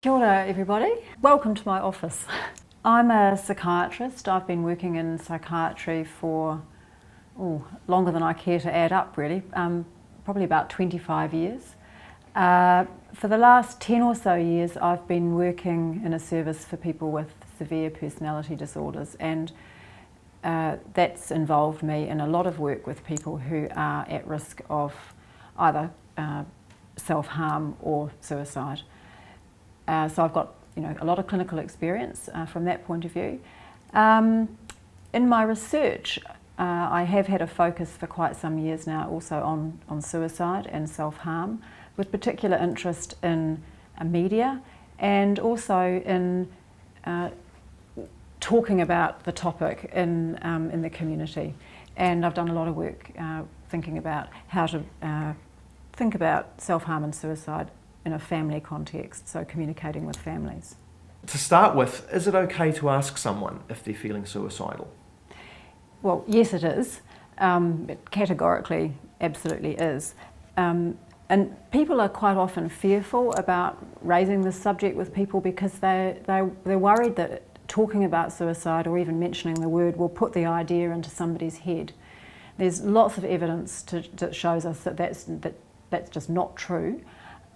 Kia ora everybody, welcome to my office. I'm a psychiatrist. I've been working in psychiatry for longer than I care to add up really, probably about 25 years. For the last 10 or so years I've been working in a service for people with severe personality disorders, and that's involved me in a lot of work with people who are at risk of either self-harm or suicide. So I've got a lot of clinical experience from that point of view. In my research, I have had a focus for quite some years now also on suicide and self-harm, with particular interest in media and also in talking about the topic in the community. And I've done a lot of work thinking about how to think about self-harm and suicide in a family context, so communicating with families. To start with, is it okay to ask someone if they're feeling suicidal? Well, yes it is. It categorically absolutely is. And people are quite often fearful about raising this subject with people because they're worried that talking about suicide or even mentioning the word will put the idea into somebody's head. There's lots of evidence that shows us that that's just not true.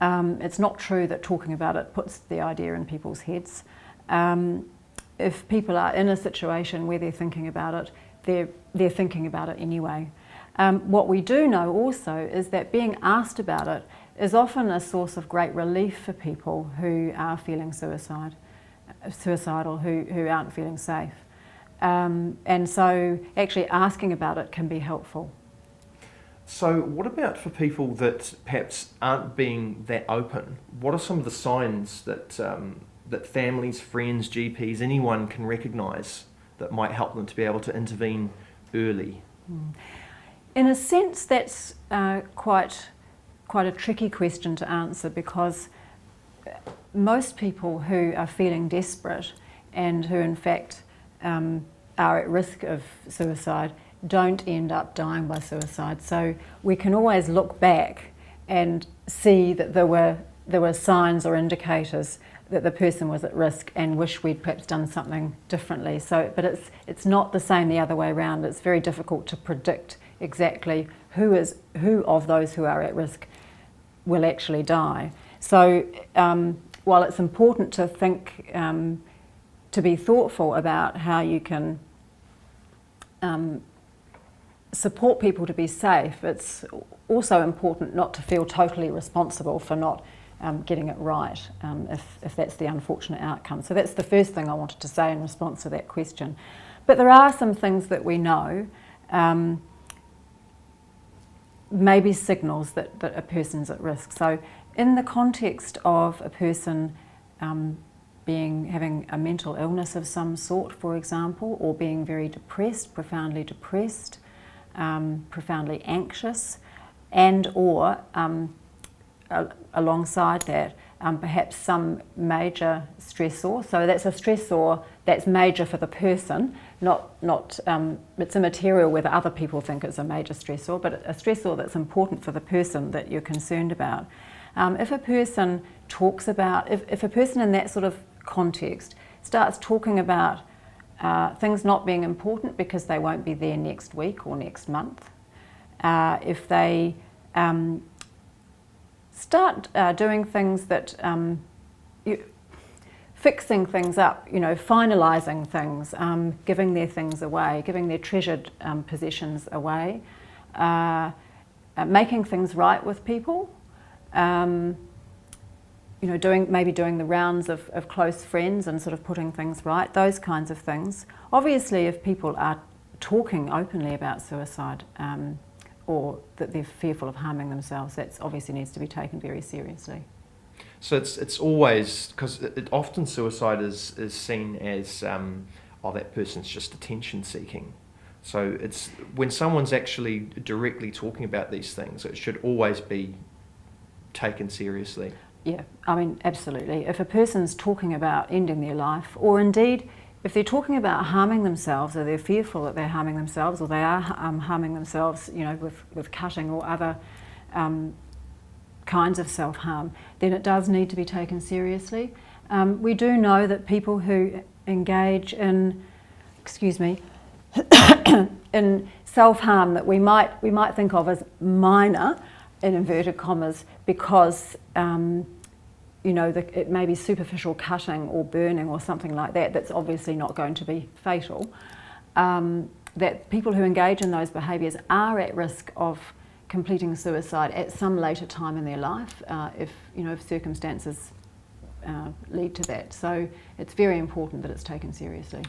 It's not true that talking about it puts the idea in people's heads. If people are in a situation where they're thinking about it, they're thinking about it anyway. What we do know also is that being asked about it is often a source of great relief for people who are feeling suicidal, who aren't feeling safe. And so actually asking about it can be helpful. So what about for people that perhaps aren't being that open? What are some of the signs that that families, friends, GPs, anyone can recognise that might help them to be able to intervene early? In a sense, that's quite a tricky question to answer, because most people who are feeling desperate and who in fact are at risk of suicide don't end up dying by suicide. So we can always look back and see that there were signs or indicators that the person was at risk and wish we'd perhaps done something differently. So, but it's not the same the other way around. It's very difficult to predict exactly who of those who are at risk will actually die. So while it's important to think, to be thoughtful about how you can support people to be safe, it's also important not to feel totally responsible for not getting it right, if that's the unfortunate outcome. So that's the first thing I wanted to say in response to that question. But there are some things that we know, maybe signals that a person's at risk. So in the context of a person having a mental illness of some sort, for example, or being very depressed, profoundly depressed, profoundly anxious, and or alongside that perhaps some major stressor. So that's a stressor that's major for the person, not it's immaterial whether other people think it's a major stressor, but a stressor that's important for the person that you're concerned about. If a person talks about, if a person in that sort of context starts talking about things not being important because they won't be there next week or next month, if they start doing things that, fixing things up, finalising things, giving their things away, giving their treasured possessions away, making things right with people, maybe doing the rounds of close friends and sort of putting things right, those kinds of things. Obviously, if people are talking openly about suicide or that they're fearful of harming themselves, that obviously needs to be taken very seriously. So it's always, because often suicide is seen as, that person's just attention seeking. So it's when someone's actually directly talking about these things, it should always be taken seriously. Yeah, I mean, absolutely. If a person's talking about ending their life, or indeed if they're talking about harming themselves, or they're fearful that they're harming themselves, or they are harming themselves, with cutting or other kinds of self-harm, then it does need to be taken seriously. We do know that people who engage in, in self-harm that we might think of as minor, in inverted commas, because it may be superficial cutting or burning or something like that. That's obviously not going to be fatal. That people who engage in those behaviours are at risk of completing suicide at some later time in their life, if circumstances lead to that. So it's very important that it's taken seriously.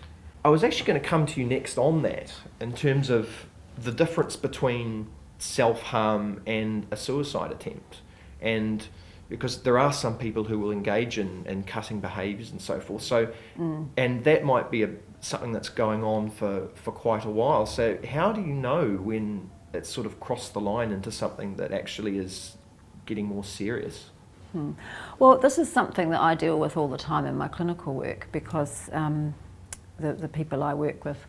I was actually going to come to you next on that, in terms of the difference between self-harm and a suicide attempt. And because there are some people who will engage in cutting behaviours and so forth. So, and that might be something that's going on for quite a while. So how do you know when it's sort of crossed the line into something that actually is getting more serious? Well, this is something that I deal with all the time in my clinical work, because the people I work with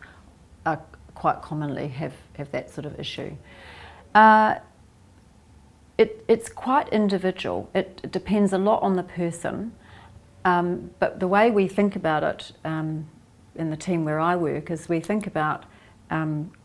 quite commonly have that sort of issue. It's quite individual. It depends a lot on the person, but the way we think about it in the team where I work is we think about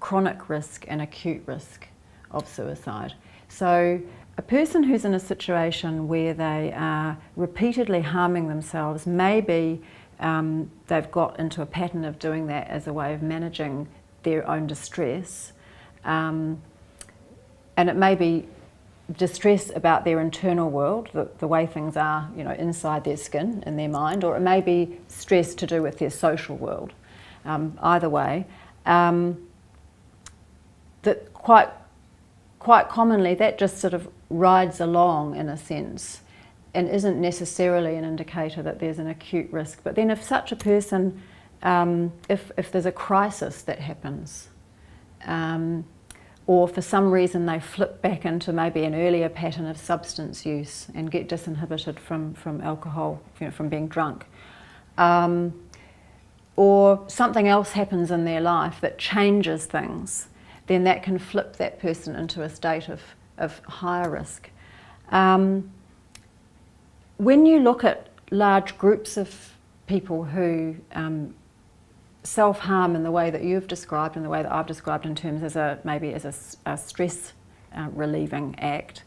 chronic risk and acute risk of suicide. So a person who's in a situation where they are repeatedly harming themselves, maybe they've got into a pattern of doing that as a way of managing their own distress, and it may be distress about their internal world, the way things are, inside their skin, in their mind, or it may be stress to do with their social world. Either way, that quite commonly that just sort of rides along in a sense, and isn't necessarily an indicator that there's an acute risk. But then if such a person, if there's a crisis that happens, or for some reason they flip back into maybe an earlier pattern of substance use and get disinhibited from alcohol, from being drunk, or something else happens in their life that changes things, then that can flip that person into a state of higher risk. When you look at large groups of people who self-harm in the way that you've described and the way that I've described, in terms as a stress relieving act,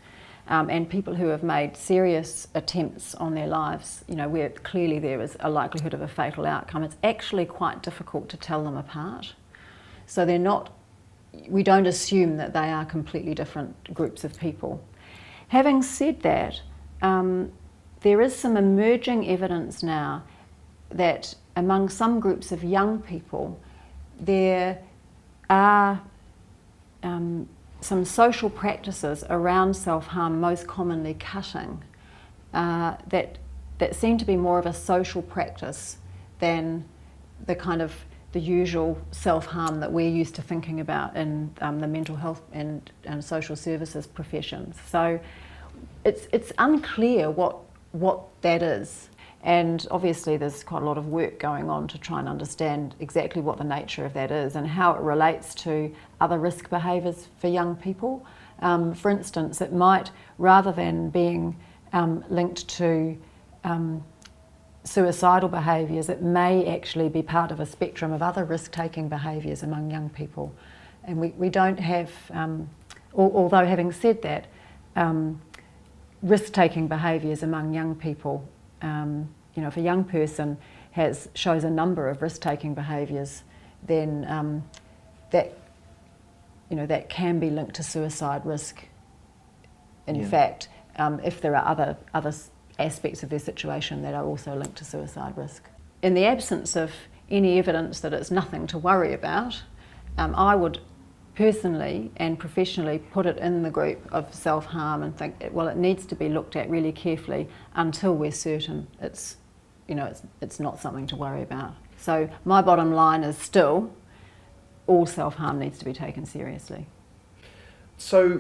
and people who have made serious attempts on their lives, where clearly there is a likelihood of a fatal outcome, it's actually quite difficult to tell them apart. So we don't assume that they are completely different groups of people. Having said that, there is some emerging evidence now that among some groups of young people, there are some social practices around self-harm, most commonly cutting, that seem to be more of a social practice than the usual self-harm that we're used to thinking about in the mental health and social services professions. So it's unclear what that is. And obviously there's quite a lot of work going on to try and understand exactly what the nature of that is and how it relates to other risk behaviours for young people. For instance, it might, rather than being linked to suicidal behaviours, it may actually be part of a spectrum of other risk-taking behaviours among young people. And we don't have, although having said that, risk-taking behaviours among young people, if a young person shows a number of risk-taking behaviours, then that can be linked to suicide risk. In fact, if there are other aspects of their situation that are also linked to suicide risk. In the absence of any evidence that it's nothing to worry about, I would personally and professionally put it in the group of self-harm and think, well, it needs to be looked at really carefully until we're certain it's not something to worry about. So my bottom line is still, all self-harm needs to be taken seriously. So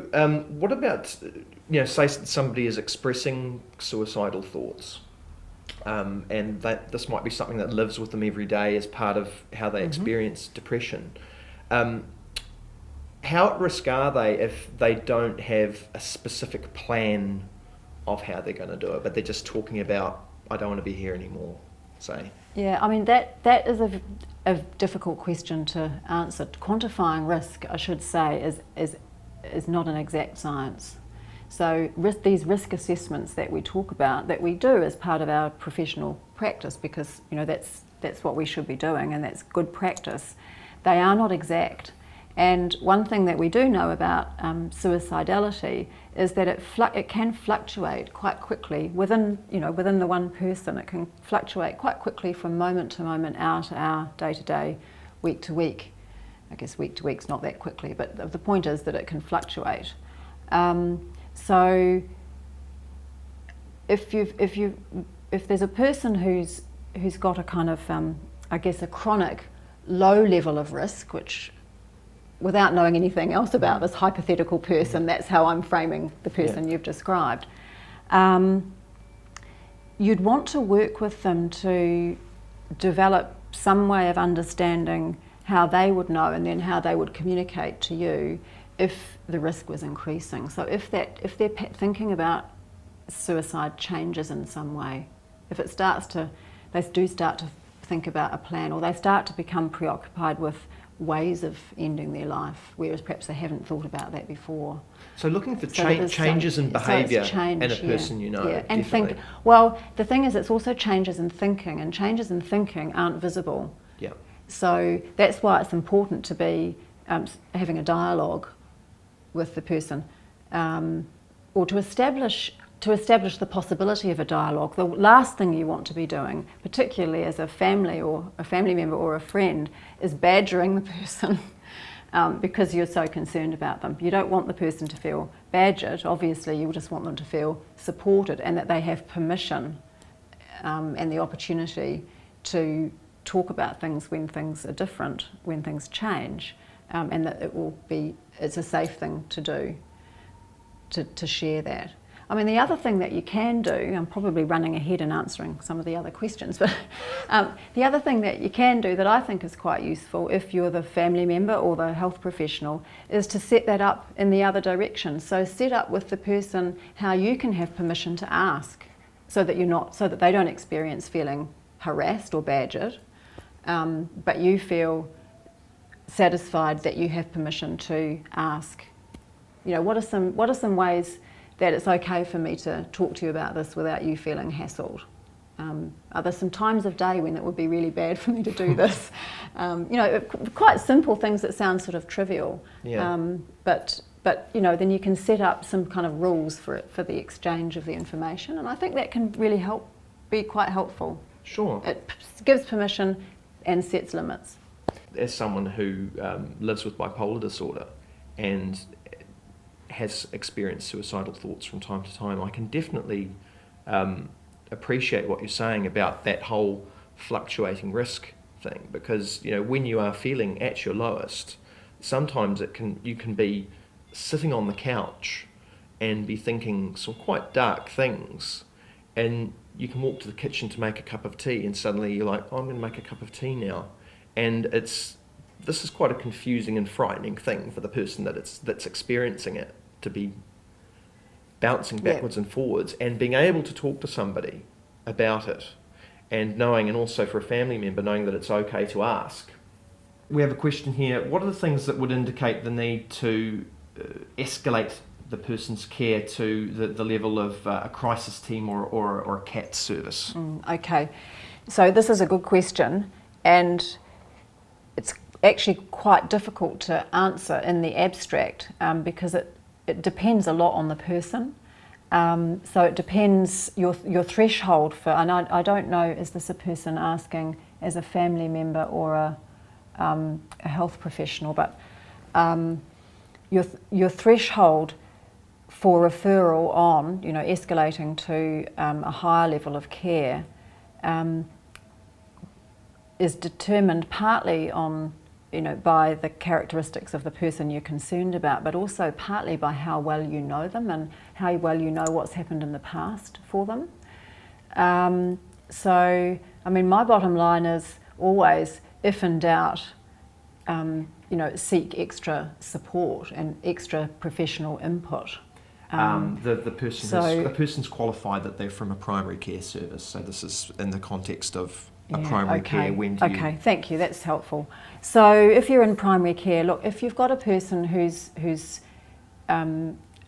what about, say somebody is expressing suicidal thoughts, and that this might be something that lives with them every day as part of how they experience depression. How at risk are they if they don't have a specific plan of how they're going to do it, but they're just talking about, I don't want to be here anymore, say? Yeah, I mean, that is a difficult question to answer. Quantifying risk, I should say, is not an exact science. So these risk assessments that we talk about, that we do as part of our professional practice, because that's what we should be doing, and that's good practice, they are not exact. And one thing that we do know about suicidality is that it can fluctuate quite quickly within the one person. It can fluctuate quite quickly from moment to moment, hour to hour, day to day, week to week. I guess week to week's not that quickly, but the point is that it can fluctuate. So if there's a person who's got a kind of a chronic low level of risk, which, without knowing anything else about this hypothetical person, that's how I'm framing the person you've described. You'd want to work with them to develop some way of understanding how they would know, and then how they would communicate to you if the risk was increasing. So if their thinking about suicide changes in some way, if they do start to think about a plan, or they start to become preoccupied with ways of ending their life, whereas perhaps they haven't thought about that before. So looking for changes in behaviour in a person, Yeah, and definitely. Well, the thing is, it's also changes in thinking, and changes in thinking aren't visible. Yeah. So that's why it's important to be having a dialogue with the person, or to establish the possibility of a dialogue. The last thing you want to be doing, particularly as a family member or a friend, is badgering the person because you're so concerned about them. You don't want the person to feel badgered. Obviously, you just want them to feel supported, and that they have permission and the opportunity to talk about things when things are different, when things change, and that it's a safe thing to do, to share that. I mean, the other thing that you can do, I'm probably running ahead and answering some of the other questions, but the other thing that you can do that I think is quite useful if you're the family member or the health professional is to set that up in the other direction. So set up with the person how you can have permission to ask, so that they don't experience feeling harassed or badgered, but you feel satisfied that you have permission to ask. What are some ways that it's okay for me to talk to you about this without you feeling hassled? Are there some times of day when it would be really bad for me to do this? Quite simple things that sound sort of trivial. Yeah. But then you can set up some kind of rules for the exchange of the information, and I think that can really be quite helpful. Sure. It gives permission and sets limits. As someone who lives with bipolar disorder and has experienced suicidal thoughts from time to time, I can definitely appreciate what you're saying about that whole fluctuating risk thing, because when you are feeling at your lowest, sometimes you can be sitting on the couch and be thinking some quite dark things, and you can walk to the kitchen to make a cup of tea, and suddenly you're like, I'm going to make a cup of tea now. And this is quite a confusing and frightening thing for the person that's experiencing it, to be bouncing backwards and forwards, and being able to talk to somebody about it, and also for a family member, knowing that it's okay to ask. We have a question here. What are the things that would indicate the need to escalate the person's care to the level of a crisis team or a CAT service? Okay, so this is a good question, and it's actually quite difficult to answer in the abstract because it depends a lot on the person. So it depends your threshold for, and I don't know, is this a person asking as a family member or a health professional, but your threshold for referral on, escalating to a higher level of care is determined partly on, by the characteristics of the person you're concerned about, but also partly by how well you know them and how well you know what's happened in the past for them. So, my bottom line is always, if in doubt, seek extra support and extra professional input. The person's qualified that they're from a primary care service. So this is in the context of a primary care. When do you... Okay, thank you. That's helpful. So if you're in primary care, look, if you've got a person who's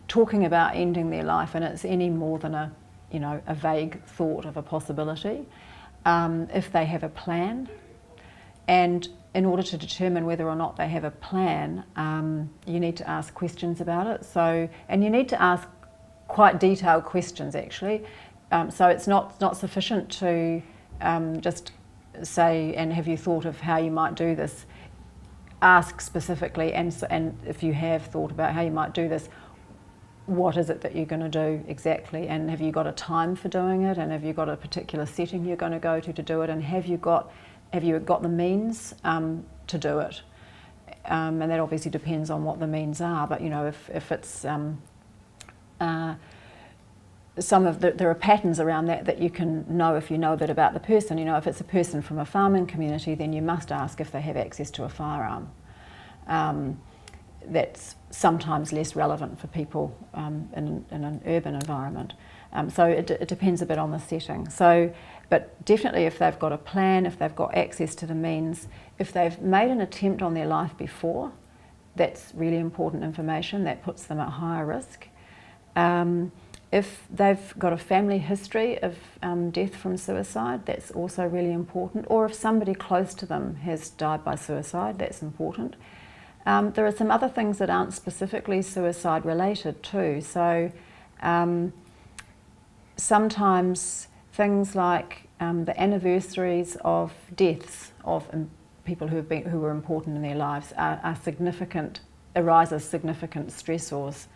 talking about ending their life, and it's any more than a vague thought of a possibility, if they have a plan, and in order to determine whether or not they have a plan, you need to ask questions about it. And you need to ask quite detailed questions, actually. So it's not sufficient to just say, and have you thought of how you might do this? Ask specifically, and if you have thought about how you might do this, what is it that you're going to do exactly, and have you got a time for doing it, and have you got a particular setting you're going to go to do it, and have you got the means to do it? And that obviously depends on what the means are, but if it's there are patterns around that you can know if you know a bit about the person. If it's a person from a farming community, then you must ask if they have access to a firearm. That's sometimes less relevant for people in an urban environment. So it depends a bit on the setting. But definitely if they've got a plan, if they've got access to the means, if they've made an attempt on their life before, that's really important information. That puts them at higher risk. If they've got a family history of death from suicide, that's also really important. Or if somebody close to them has died by suicide, that's important. There are some other things that aren't specifically suicide related too. So sometimes things like the anniversaries of deaths of people who were important in their lives are significant, arise as significant stressors,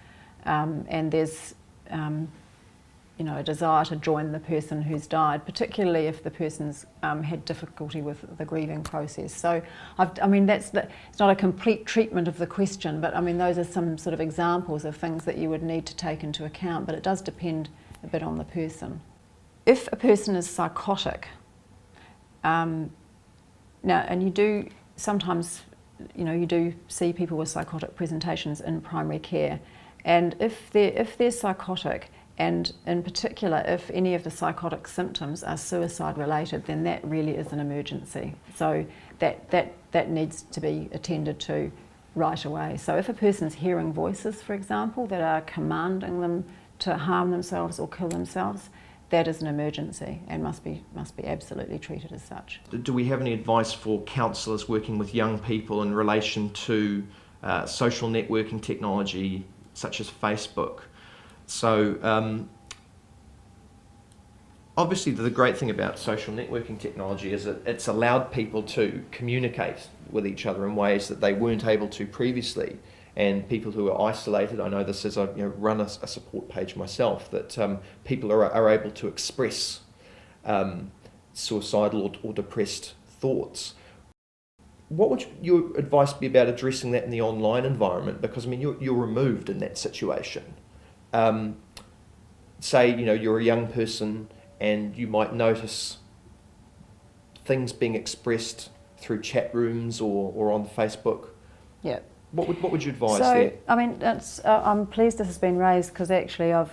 and there's a desire to join the person who's died, particularly if the person's had difficulty with the grieving process. So, it's not a complete treatment of the question, but those are some sort of examples of things that you would need to take into account, but it does depend a bit on the person. If a person is psychotic, now, and you do sometimes, you do see people with psychotic presentations in primary care, and if they're psychotic, and in particular if any of the psychotic symptoms are suicide related, then that really is an emergency. So that needs to be attended to right away. So if a person's hearing voices, for example, that are commanding them to harm themselves or kill themselves, that is an emergency and must be absolutely treated as such. Do we have any advice for counsellors working with young people in relation to social networking technology such as Facebook? So obviously the great thing about social networking technology is that it's allowed people to communicate with each other in ways that they weren't able to previously. And people who are isolated, I know this as I run a support page myself, that people are able to express suicidal or depressed thoughts. What would your advice be about addressing that in the online environment? Because you're removed in that situation. Say you're a young person and you might notice things being expressed through chat rooms or on Facebook. Yeah. What would you advise there? I'm pleased this has been raised because actually I've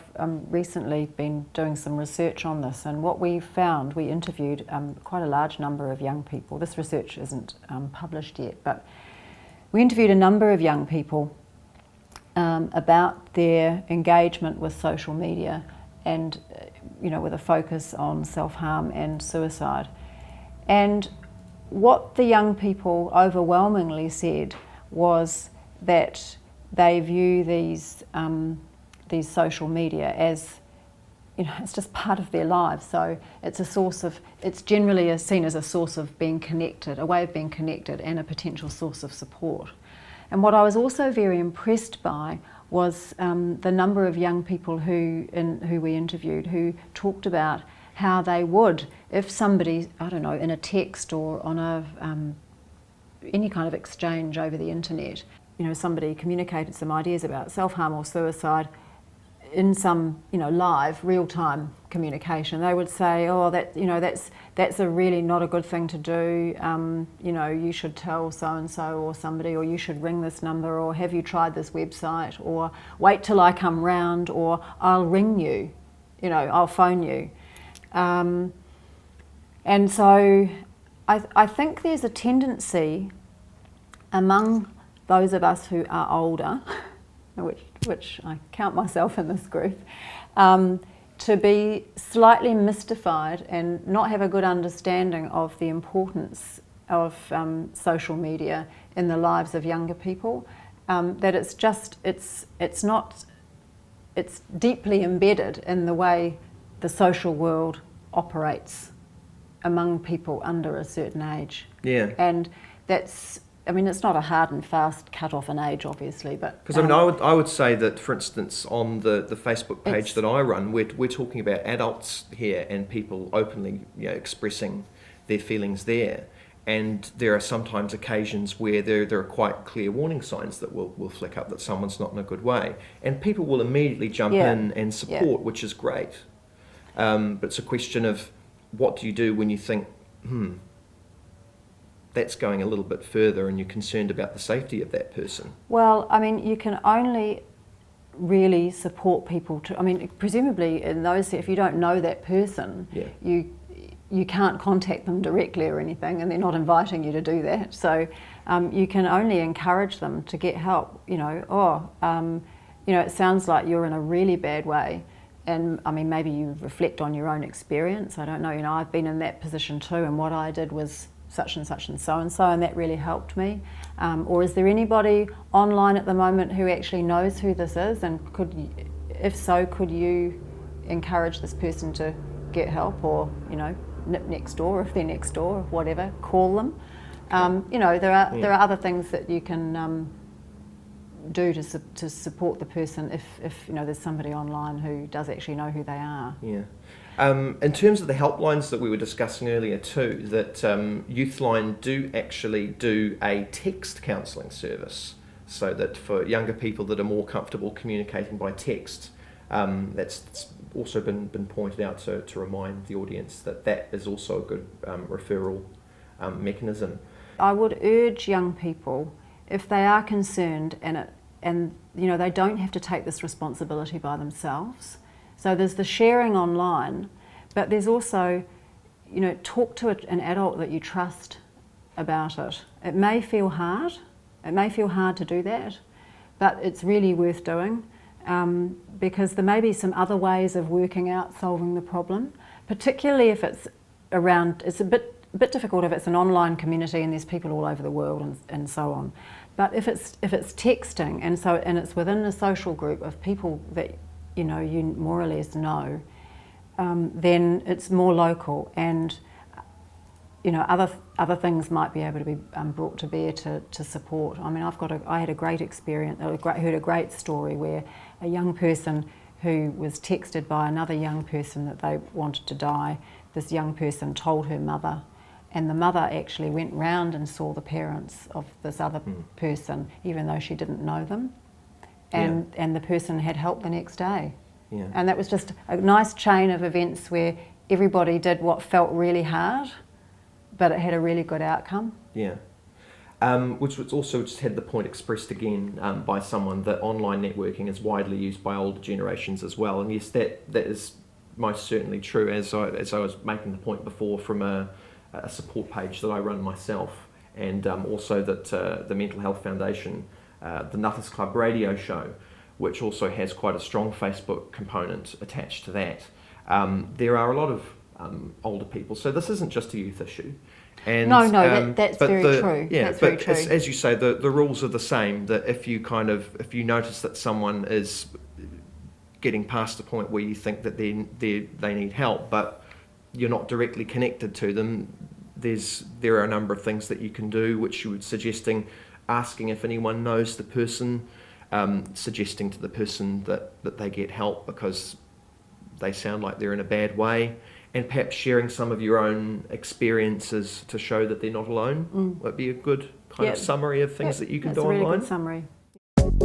recently been doing some research on this, and what we found, we interviewed quite a large number of young people. This research isn't published yet, but we interviewed a number of young people about their engagement with social media and with a focus on self-harm and suicide. And what the young people overwhelmingly said was that they view these social media as, it's just part of their lives. So it's generally seen as a source of being connected, a way of being connected, and a potential source of support. And what I was also very impressed by was the number of young people who we interviewed who talked about how they would, if somebody, I don't know, in a text or on any kind of exchange over the internet, somebody communicated some ideas about self-harm or suicide, in some, live, real-time communication, they would say, oh, that's a really not a good thing to do. You should tell so-and-so or somebody, or you should ring this number, or have you tried this website, or wait till I come round, or I'll ring you, I'll phone you. And so I think there's a tendency among those of us who are older, which I count myself in this group, to be slightly mystified and not have a good understanding of the importance of social media in the lives of younger people. That it's deeply embedded in the way the social world operates among people under a certain age. Yeah. And it's not a hard and fast cut off an age, obviously, but because I would say that, for instance, on the Facebook page that I run, we're talking about adults here and people openly, expressing their feelings there. And there are sometimes occasions where there are quite clear warning signs that will flick up that someone's not in a good way, and people will immediately jump in and support, which is great. But it's a question of what do you do when you think, that's going a little bit further and you're concerned about the safety of that person? Well, you can only really support people presumably in those, if you don't know that person, you can't contact them directly or anything, and they're not inviting you to do that. So you can only encourage them to get help. It sounds like you're in a really bad way. And maybe you reflect on your own experience. I don't know, I've been in that position too, and what I did was such and such and so, and that really helped me. Or is there anybody online at the moment who actually knows who this is, and if so, could you encourage this person to get help, or nip next door if they're next door, or whatever, call them. There are other things that you can do to support the person if there's somebody online who does actually know who they are. Yeah. In terms of the helplines that we were discussing earlier too, that Youthline do actually do a text counselling service, so that for younger people that are more comfortable communicating by text, that's also been pointed out to remind the audience that is also a good referral mechanism. I would urge young people, if they are concerned and they don't have to take this responsibility by themselves. So there's the sharing online, but there's also, talk to an adult that you trust about it. It may feel hard. It may feel hard to do that, but it's really worth doing, because there may be some other ways of working out solving the problem, particularly if it's a bit difficult if it's an online community and there's people all over the world and so on. But if it's texting and it's within a social group of people that you more or less know, then it's more local, and other things might be able to be brought to bear to support. I had a great experience. Heard a great story where a young person who was texted by another young person that they wanted to die. This young person told her mother, and the mother actually went round and saw the parents of this other person, even though she didn't know them. And the person had help the next day. Yeah. And that was just a nice chain of events where everybody did what felt really hard, but it had a really good outcome. Yeah. Which was also just had the point expressed again by someone that online networking is widely used by older generations as well. And yes, that is most certainly true, as I was making the point before from a support page that I run myself, and also that the Mental Health Foundation, the Nutters Club radio show, which also has quite a strong Facebook component attached to that. There are a lot of older people, so this isn't just a youth issue. And, that's very true. Yeah, that's but very true. As you say, the rules are the same. That if you notice that someone is getting past the point where you think that they need help, but you're not directly connected to them, there are a number of things that you can do, which you were suggesting, asking if anyone knows the person, suggesting to the person that they get help because they sound like they're in a bad way, and perhaps sharing some of your own experiences to show that they're not alone. Would be a good kind of summary of things that you can do online. That's a really good summary.